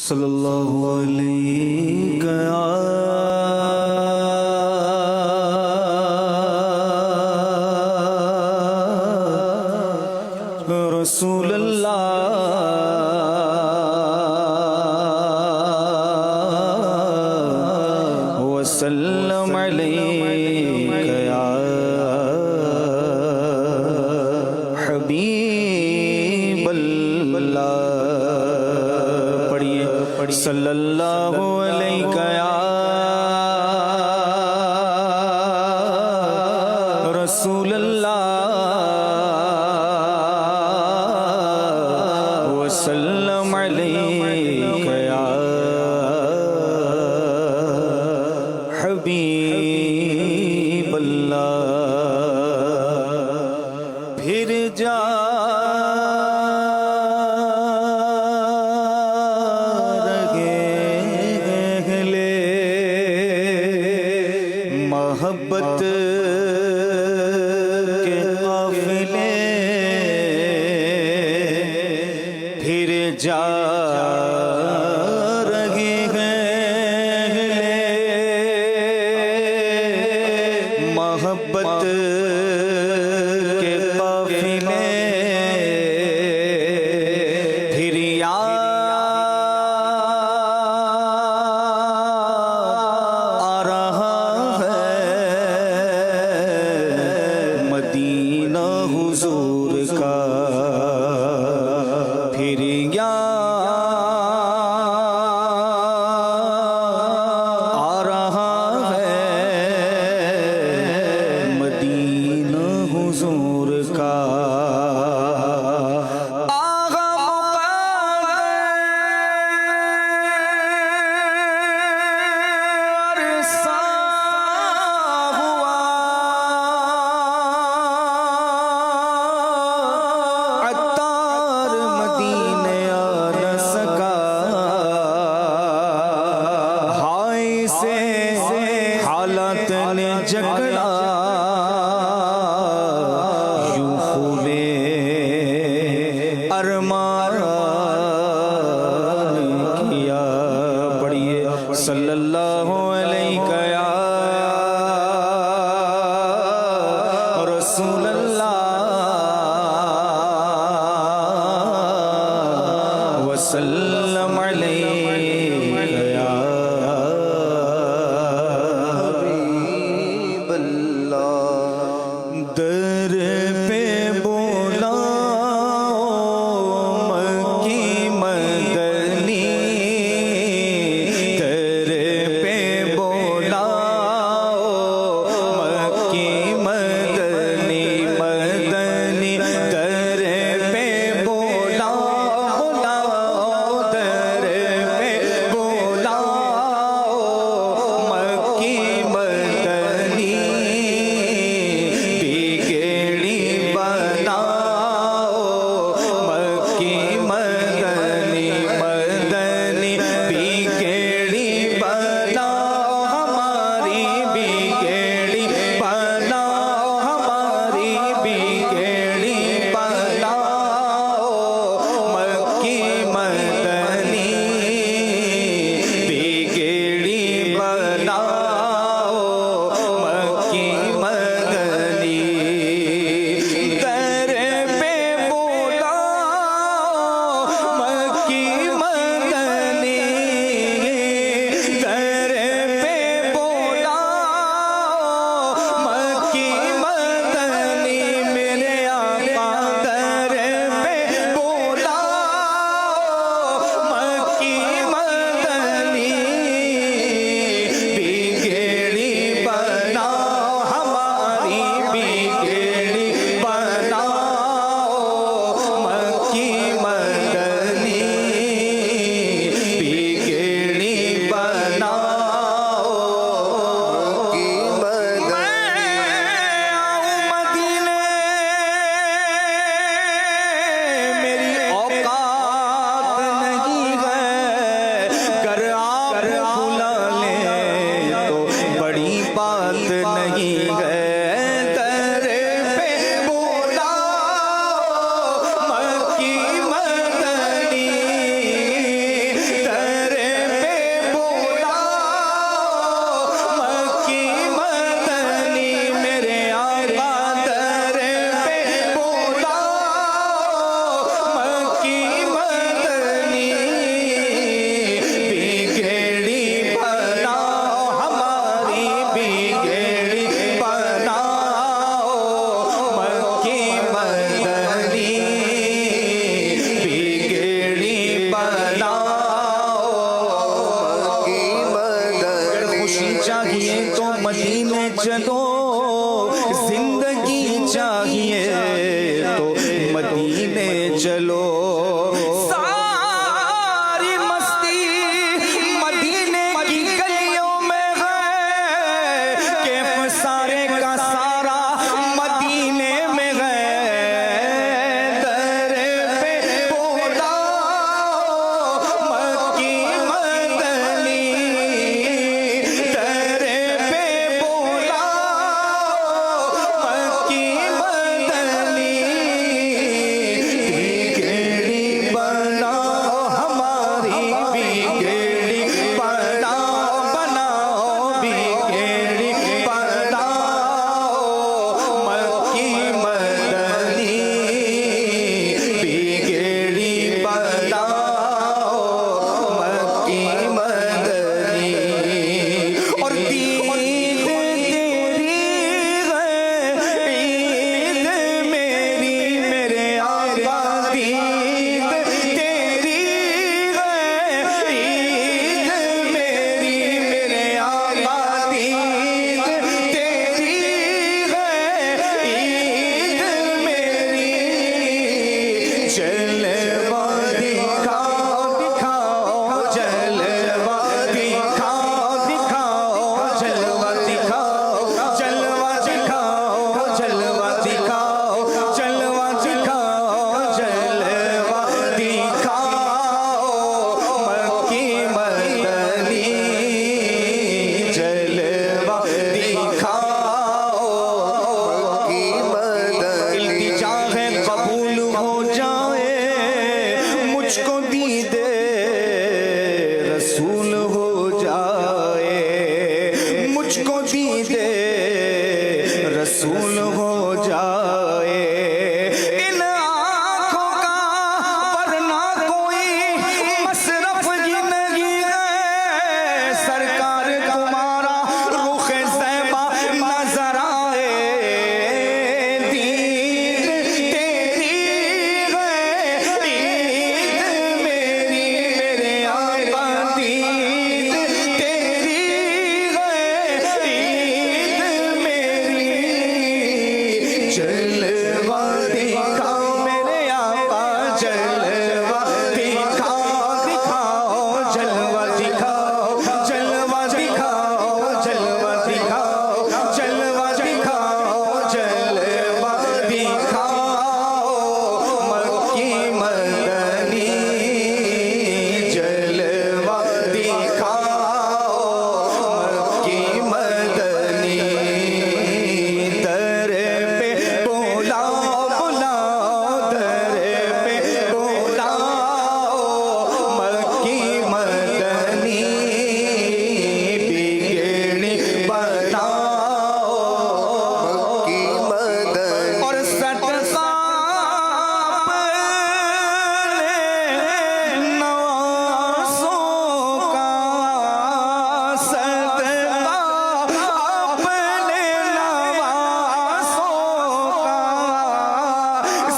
صلی اللہ علیہ رسول اللہ وسلم علیک یا حبیب اللہ۔ پڑھیے صلی اللہ علیہ یا رسول اللہ وسلم علیک یا حبیب اللہ۔ پھر جا محبت کے قافلے پھر جا رہے ہیں، محبت کے قافلے پھر حضور کا پھر آ رہا ہے مدینہ حضور کا۔ حالات نے جکڑا یوں خوبے ارمان کیا۔ پڑھیے صلی اللہ علیہ یا رسول اللہ وسلم علیہ یا در پہ بولا مکی مدنی، در پہ بولا مکی مدنی مدنی، در پہ بولا مجھ کو دیدے رسول ہو جائے، مجھ کو دیدے رسول ہو جائے، ان آنکھوں کا ورنہ کوئی مصرف ہی نہیں ہے، سرکار تمہارا رخ زیبا نظر آئے، دید تیری ہے عید میری میرے آقا، دید تیری ہے عید میری، جلوہ دکھا میرے آقا، جلوہ دکھا، دکھاؤ جلوہ دکھاؤ، جلوہ دکھاؤ، جلوہ دکھاؤ، جلوہ دکھاؤ، جلوہ دکھاؤ، مکی مدنی جلوہ دکھاؤ، مکی مدنی، در پہ بلاؤ بلاؤ، در پہ بلاؤ، مکی مدنی، بگڑی بتاؤ، مکی مدنی، اور صدقہ اپنے نوازوں کا، صدقہ اپنے نوازوں کا،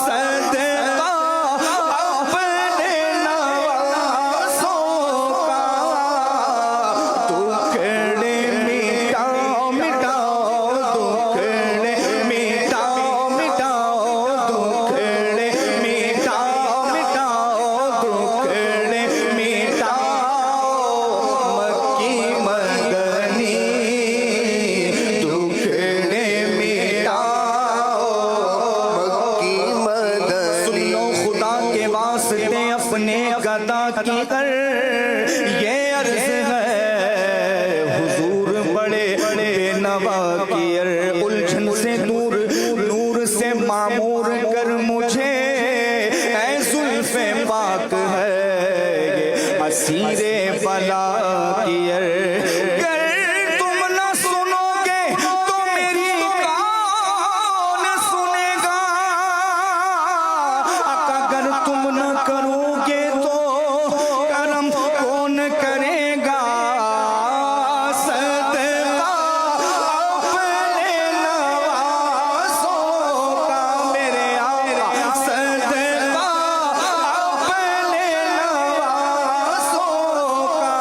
صدقہ اپنے نوازوں کا، دکھڑے مٹاؤ مٹاؤ، دکھڑے مٹاؤ مٹاؤ، دکھڑے مٹاؤ مٹاؤ، دکھڑے مٹاؤ، مکی مدنی، دکھڑے مٹاؤ، مکی مدنی، سن لو خدا کے واسطے اپنے گدا کی کر یہ عرض ہے، حضور بڑے بے نوا کی الجھن سے دور، نور سے معمور کر مجھے، اے زلف پاک ہے یہ اسیر بلا کی، گر تم نہ سنو گے تو میری کون سنے گا، اگر تم نہ کرو گے تو کرم کون کرے گا، صدقہ اپنے نوازوں کا میرے آقا، صدقہ اپنے نوازوں کا،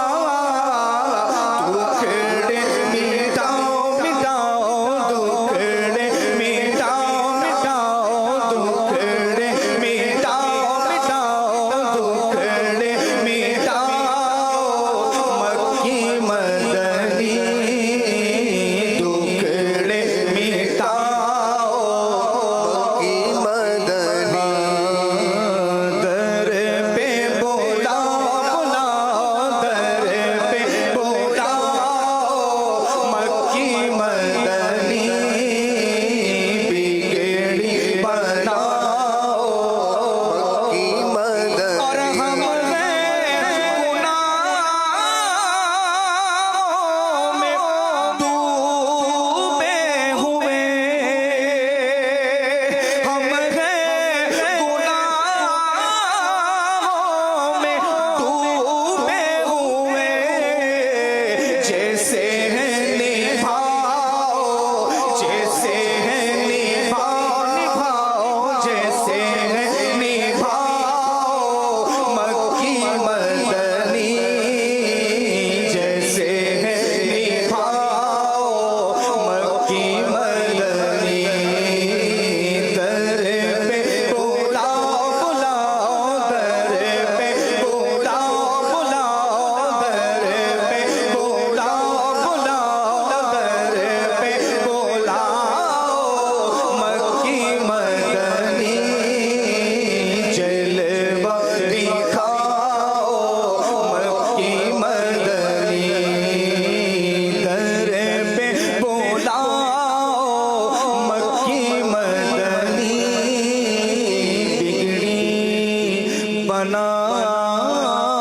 بنا